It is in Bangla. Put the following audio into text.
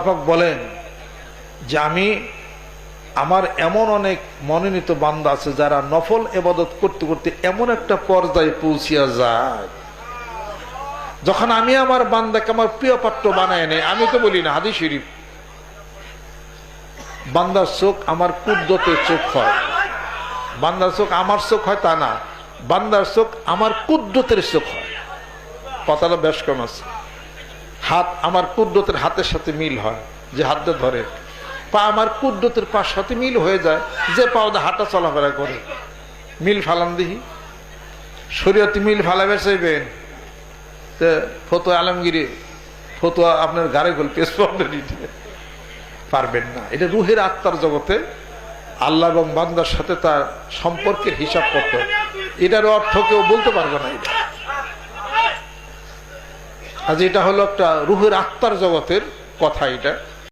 পাক বলেন যে আমি আমার এমন অনেক মনোনীত বান্দা আছে যারা নফল ইবাদত করতে করতে এমন একটা পর্যায়ে পৌঁছিয়া যায়, যখন আমি আমার বান্দাকে আমার প্রিয় পাত্র বানায় নেই। আমি তো বলি না, হাদিস শরীফ, বান্দার চোখ আমার কুদরতের চোখ হয়। বান্দার চোখ আমার চোখ হয় তা না, বান্দার চোখ আমার কুদরতের চোখ হয়। কথাটা বেশ কম আছে। হাত আমার কুদরতের হাতের সাথে মিল হয়, যে হাতে ধরে। পা আমার কুদরতের পার সাথে মিল হয়ে যায়, যে পাও হাঁটা চলাফেরা করে। মিল ফালান দিহি, শরীয়তে মিল ফালাবে চাইবেন ফতোয়া আলমগিরি, ফতোয়া আপনার গাড়ি গোল পেশ পারবেন না। এটা রুহের আত্মার জগতে আল্লাহ এবং বান্দার সাথে তার সম্পর্কের হিসাব করতে, এটার অর্থ কেউ বলতে পারবে না। এটা আজ এটা হলো একটা রুহের আত্মার জগতের কথা। এটা